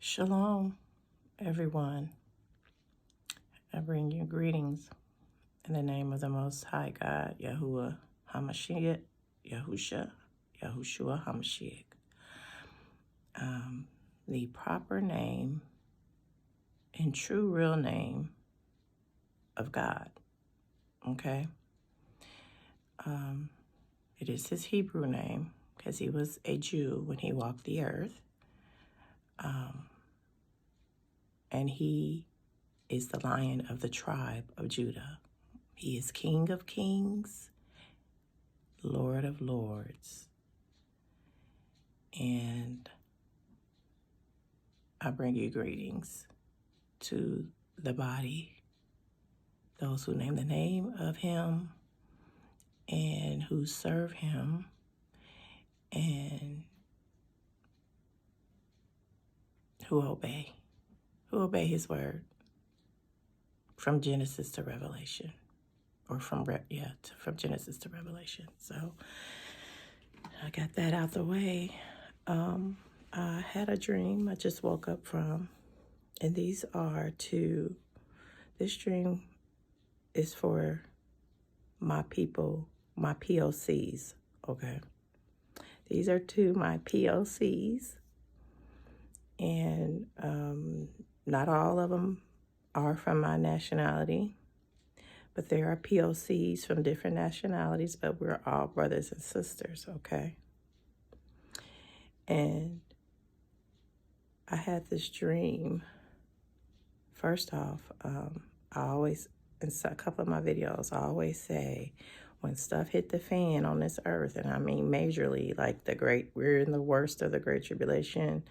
Shalom, everyone. I bring you greetings in the name of the Most High God, Yahuwah HaMashiach, Yahushua HaMashiach. The proper name and true real name of God, okay? It is his Hebrew name because he was a Jew when he walked the earth. And he is the Lion of the tribe of Judah. He is King of kings, Lord of lords. And I bring you greetings to the body, those who name the name of him and who serve him and who obey his word from Genesis to Revelation, or from Genesis to Revelation. So I got that out the way. I had a dream I just woke up from, and this dream is for my people, my POCs, okay? These are to my POCs, and not all of them are from my nationality, but there are POCs from different nationalities, but we're all brothers and sisters, okay? And I had this dream. First off, I always, in a couple of my videos, I always say, when stuff hit the fan on this earth, and I mean majorly, like we're in the worst of the Great Tribulation.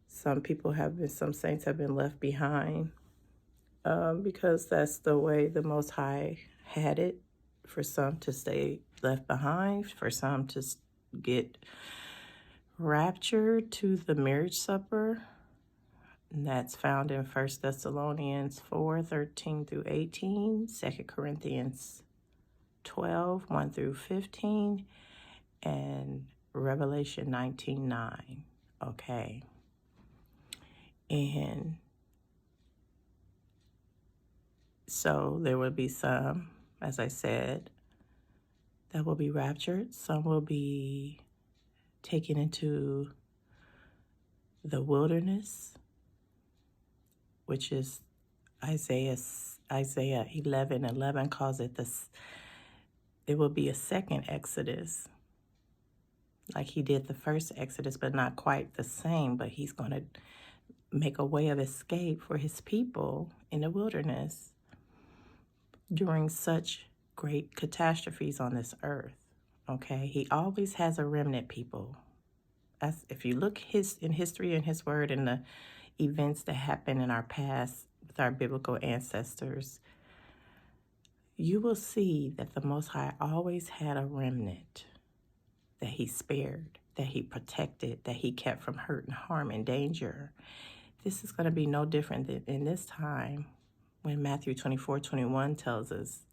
Some saints have been left behind because that's the way the Most High had it, for some to stay left behind, for some to get raptured to the marriage supper. And that's found in 1 Thessalonians 4:13 through 18, 2 Corinthians 12, 1 through 15, and Revelation 19:9. Okay. And so there will be some, as I said, that will be raptured. Some will be taken into the wilderness, which is Isaiah 11:11 calls it this. It will be a second Exodus, like he did the first Exodus, but not quite the same. But he's going to make a way of escape for his people in the wilderness during such great catastrophes on this earth. Okay, he always has a remnant people. If you look in history and his word and the events that happen in our past with our biblical ancestors, you will see that the Most High always had a remnant that he spared, that he protected, that he kept from hurt and harm and danger. This is going to be no different than in this time when Matthew 24:21 tells us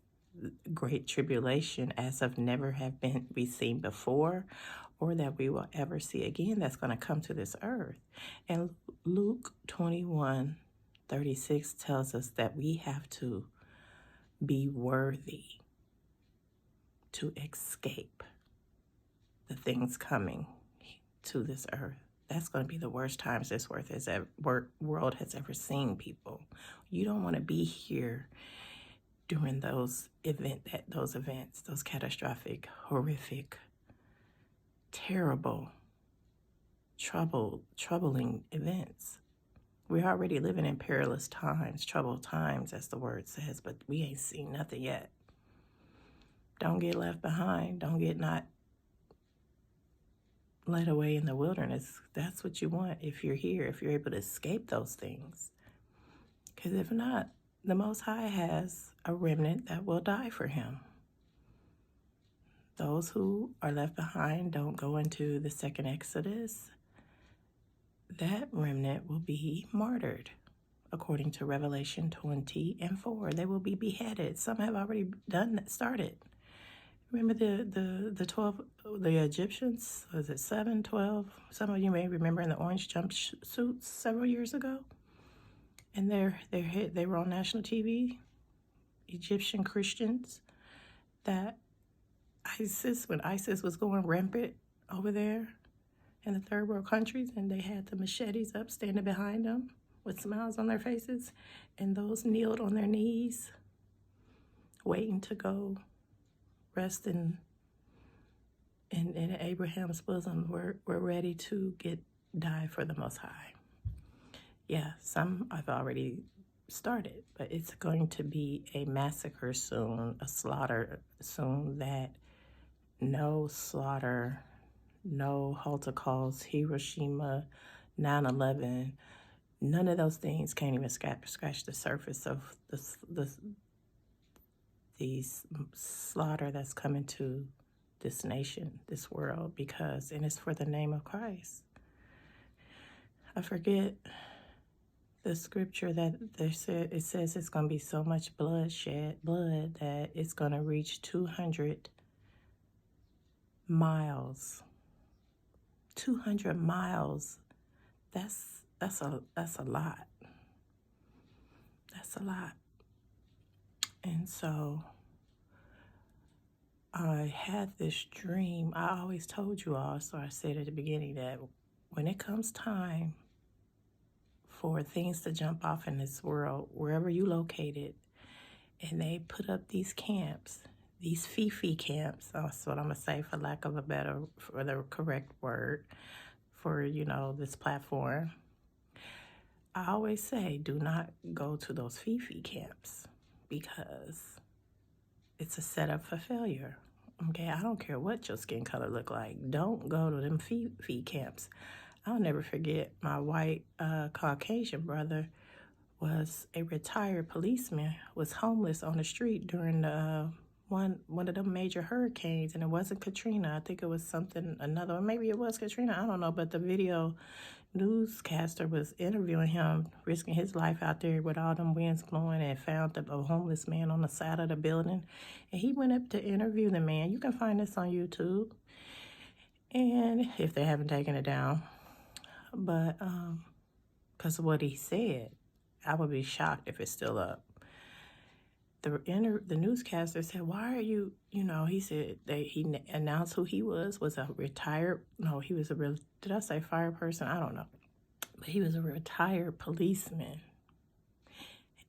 great tribulation as of never have been we seen before, or that we will ever see again, that's going to come to this earth. And Luke 21:36 tells us that we have to be worthy to escape the things coming to this earth. That's going to be the worst times this world has ever seen, people. You don't want to be here during those events, those catastrophic, horrific, terrible, troubling events. We're already living in perilous times, troubled times, as the word says, but we ain't seen nothing yet. Don't get left behind. Don't get not led away in the wilderness. That's what you want if you're here, if you're able to escape those things. Because if not, the Most High has a remnant that will die for him. Those who are left behind don't go into the second Exodus. That remnant will be martyred, according to Revelation 20:4. They will be beheaded. Some have already started. Remember the 12, the Egyptians? Was it 7, 12? Some of you may remember in the orange jumpsuits several years ago. And they were on national TV. Egyptian Christians, that when ISIS was going rampant over there in the third world countries, and they had the machetes up standing behind them with smiles on their faces, and those kneeled on their knees waiting to go rest in Abraham's bosom, were ready to die for the Most High. Yeah, some I've already started, but it's going to be a massacre soon, a slaughter soon, that no slaughter, no Holocaust, Hiroshima, 9/11, none of those things can't even scratch the surface of the slaughter that's coming to this nation, this world, and it's for the name of Christ. I forget the scripture that it says it's going to be so much blood that it's going to reach 200 miles. 200 miles. That's a lot. That's a lot. And so I had this dream. I always told you all, so I said at the beginning, that when it comes time for things to jump off in this world, wherever you located, and they put up these camps, these FeFe camps, that's what I'm going to say for lack of for the correct word for, this platform. I always say, do not go to those FeFe camps, because it's a setup for failure. Okay, I don't care what your skin color look like. Don't go to them FeFe camps. I'll never forget, my white Caucasian brother was a retired policeman, was homeless on the street during one of the major hurricanes, and it wasn't Katrina. I think it was another, or maybe it was Katrina, I don't know, but the video newscaster was interviewing him, risking his life out there with all them winds blowing, and found a homeless man on the side of the building. And he went up to interview the man. You can find this on YouTube, and if they haven't taken it down. But because of what he said, I would be shocked if it's still up. The newscaster said, "Why are you?" He said he announced who he was a retired. No, he was did I say fire person? I don't know, but he was a retired policeman,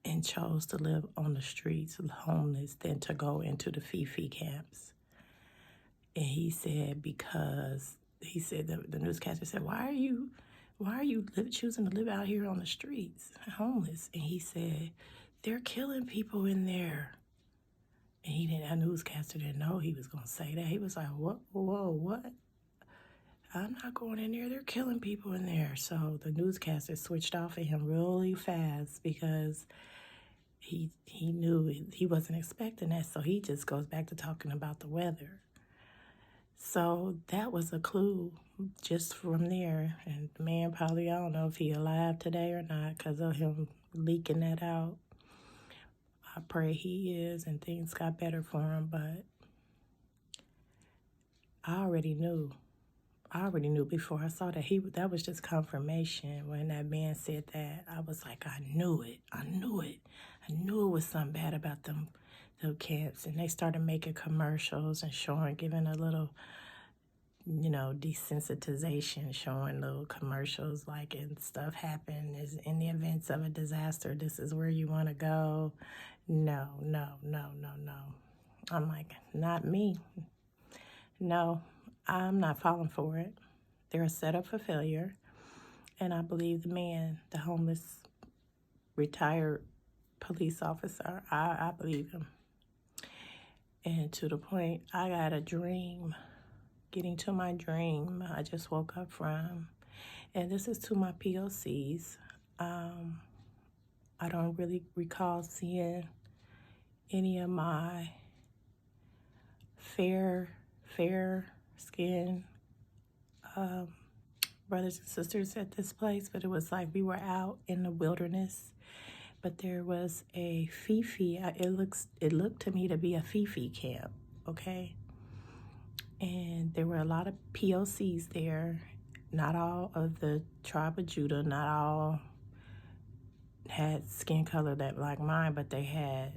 and chose to live on the streets, homeless, than to go into the FeFe camps. And he said the newscaster said, "Why are you choosing to live out here on the streets, homeless?" And he said, "They're killing people in there." And that newscaster didn't know he was going to say that. He was like, "What? Whoa, what? I'm not going in there. They're killing people in there." So the newscaster switched off of him really fast, because he knew he wasn't expecting that. So he just goes back to talking about the weather. So that was a clue just from there. And the man probably, I don't know if he's alive today or not because of him leaking that out. I pray he is and things got better for him, but I already knew before I saw that that was just confirmation. When that man said that, I was like, I knew it was something bad about them camps. And they started making commercials and giving a little, desensitization, showing little commercials like, and stuff happened is in the events of a disaster, this is where you want to go. No. I'm like, not me. No, I'm not falling for it. They're a setup for failure. And I believe the homeless retired police officer, I believe him. And to the point, I got a dream, getting to my dream I just woke up from. And this is to my POCs. I don't really recall seeing any of my fair skin brothers and sisters at this place, but it was like we were out in the wilderness. But there was a FeFe. It looked to me to be a FeFe camp, okay? And there were a lot of POCs there. Not all of the tribe of Judah, not all had skin color that like mine, but they had,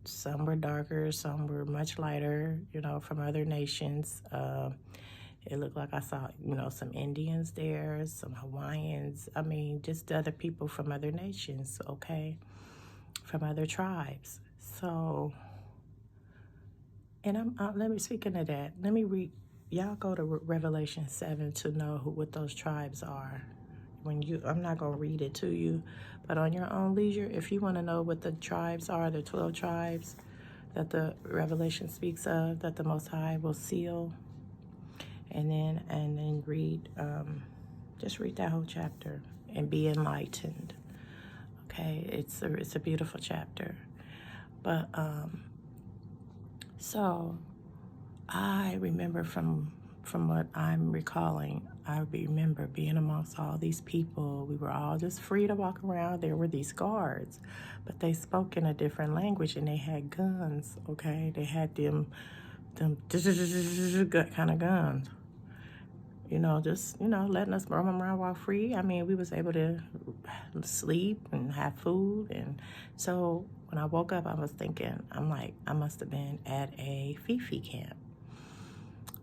some were darker, some were much lighter, from other nations. It looked like I saw, some Indians there, some Hawaiians. I mean, just other people from other nations, okay, from other tribes. So, and let me, speaking of that, let me read. Y'all go to Revelation 7 to know what those tribes are. I'm not going to read it to you, but on your own leisure, if you want to know what the tribes are, the 12 tribes that the Revelation speaks of, that the Most High will seal, and then read, just read that whole chapter and be enlightened. Okay, it's a beautiful chapter. But so I remember from what I'm recalling, I remember being amongst all these people. We were all just free to walk around. There were these guards, but they spoke in a different language and they had guns, okay? They had them kind of guns. Just, letting us roam around while free. I mean, we was able to sleep and have food. And so when I woke up, I was thinking, I'm like, I must have been at a FeFe camp.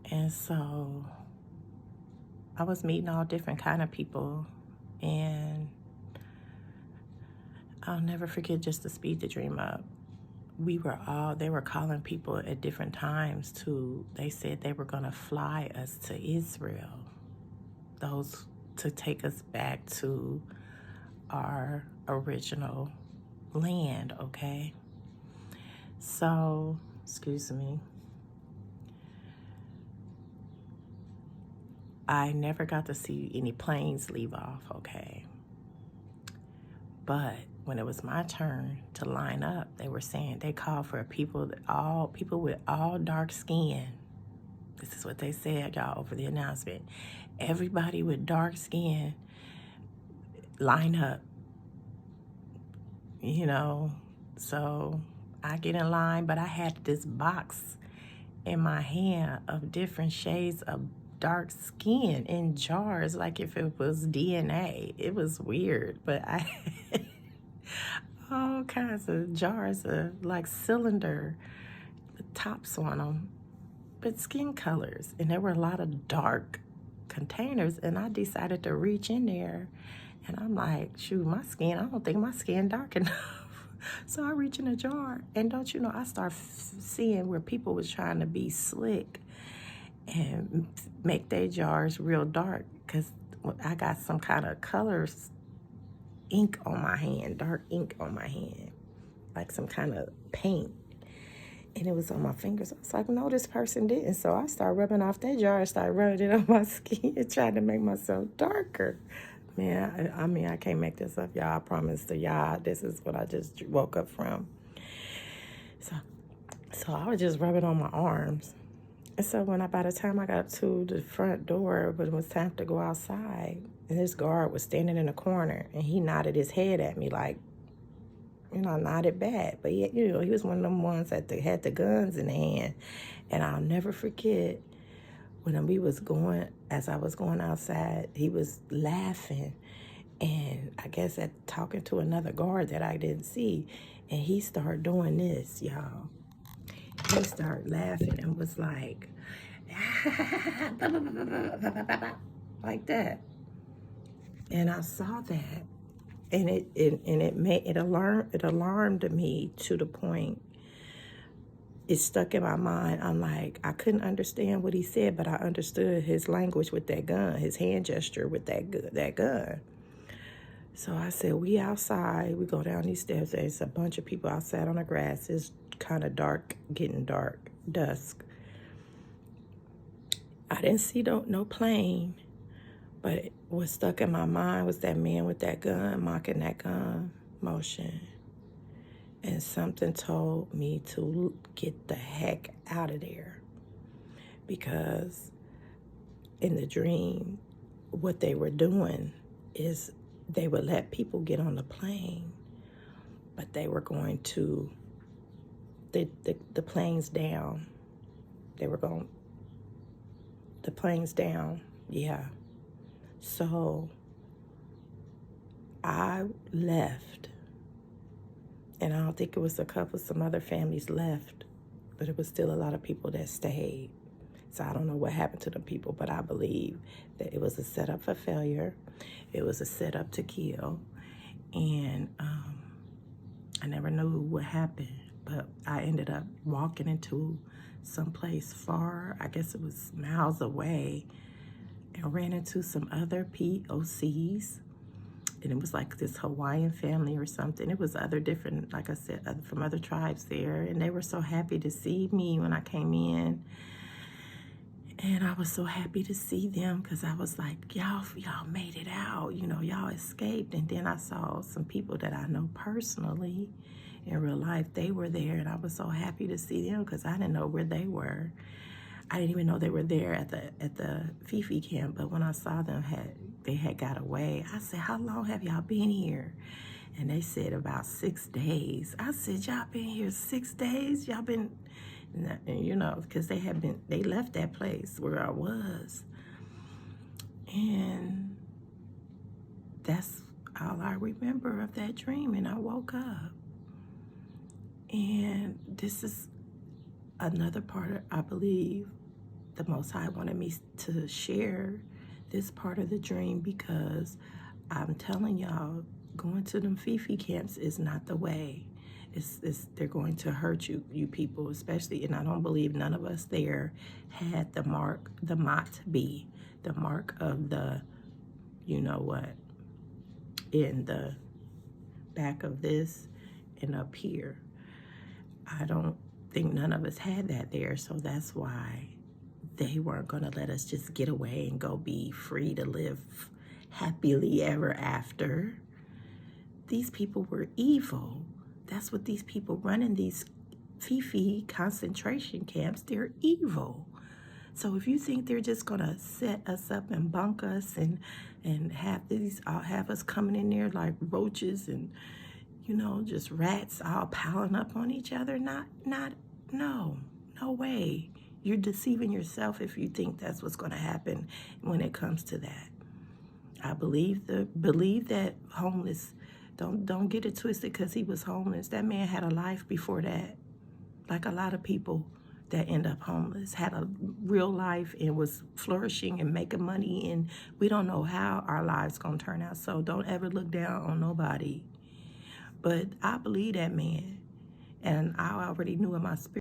And so I was meeting all different kind of people. And I'll never forget, just to speed the dream up, they were calling people at different times they said they were going to fly us to Israel. Those to take us back to our original land, okay? So, excuse me. I never got to see any planes leave off, okay? But when it was my turn to line up, they were saying they called for people with all dark skin. This is what they said, y'all, over the announcement. Everybody with dark skin, line up. So I get in line, but I had this box in my hand of different shades of dark skin in jars, like if it was DNA. It was weird, but I had all kinds of jars of like cylinder tops on them, but skin colors. And there were a lot of dark containers, and I decided to reach in there, and I'm like, shoot, I don't think my skin dark enough. So I reach in a jar, and don't you know, I start seeing where people was trying to be slick and make their jars real dark, because I got some kind of colors ink on my hand, dark ink on my hand, like some kind of paint. And it was on my fingers. I was like, no, this person didn't. So I started rubbing off that jar and started rubbing it on my skin, trying to make myself darker. Man, I mean, I can't make this up, y'all. I promise to y'all, this is what I just woke up from. So I was just rubbing on my arms. And so by the time I got to the front door, but it was time to go outside, and this guard was standing in the corner, and he nodded his head at me like, nodded back. But he was one of them ones that had the guns in the hand. And I'll never forget when as I was going outside, he was laughing. And I guess talking to another guard that I didn't see. And he started doing this, y'all. He started laughing and was like, like that. And I saw that. And it alarmed me to the point it stuck in my mind. I'm like, I couldn't understand what he said, but I understood his language with that gun, his hand gesture with that gun. So I said, we outside, we go down these steps, there's a bunch of people outside on the grass. It's kind of dark, getting dark, dusk. I didn't see no plane, but what stuck in my mind was that man with that gun, mocking that gun motion. And something told me to get the heck out of there. Because in the dream, what they were doing is they would let people get on the plane, but they were going to, the plane's down. They were going The plane's down, yeah. So I left, and I don't think it was some other families left, but it was still a lot of people that stayed. So I don't know what happened to the people, but I believe that it was a setup for failure. It was a setup to kill. And I never knew what happened, but I ended up walking into someplace far, I guess it was miles away, and ran into some other POCs. And it was like this Hawaiian family or something. It was other different, like I said, from other tribes there. And they were so happy to see me when I came in. And I was so happy to see them because I was like, y'all made it out. You know, y'all escaped. And then I saw some people that I know personally in real life. They were there, and I was so happy to see them because I didn't know where they were. I didn't even know they were there at the FeFe camp, but when I saw them, they had got away. I said, how long have y'all been here? And they said about 6 days. I said, y'all been here 6 days? Y'all been, you know, because they left that place where I was. And that's all I remember of that dream. And I woke up. And this is another part, I believe, the Most High wanted me to share this part of the dream because I'm telling y'all, going to them FeFe camps is not the way. They're going to hurt you people, especially, and I don't believe none of us there had the mark, the matbi, the mark of the, you know what, in the back of this and up here. I don't think none of us had that there, so that's why they weren't going to let us just get away and go be free to live happily ever after. These people were evil. That's what these people running these FeFe concentration camps, they're evil. So if you think they're just going to set us up and bunk us and have us coming in there like roaches and, you know, just rats all piling up on each other, no way. You're deceiving yourself if you think that's what's going to happen when it comes to that. I believe that homeless, don't get it twisted because he was homeless. That man had a life before that. Like a lot of people that end up homeless had a real life and was flourishing and making money, and we don't know how our lives going to turn out. So don't ever look down on nobody. But I believe that man, and I already knew in my spirit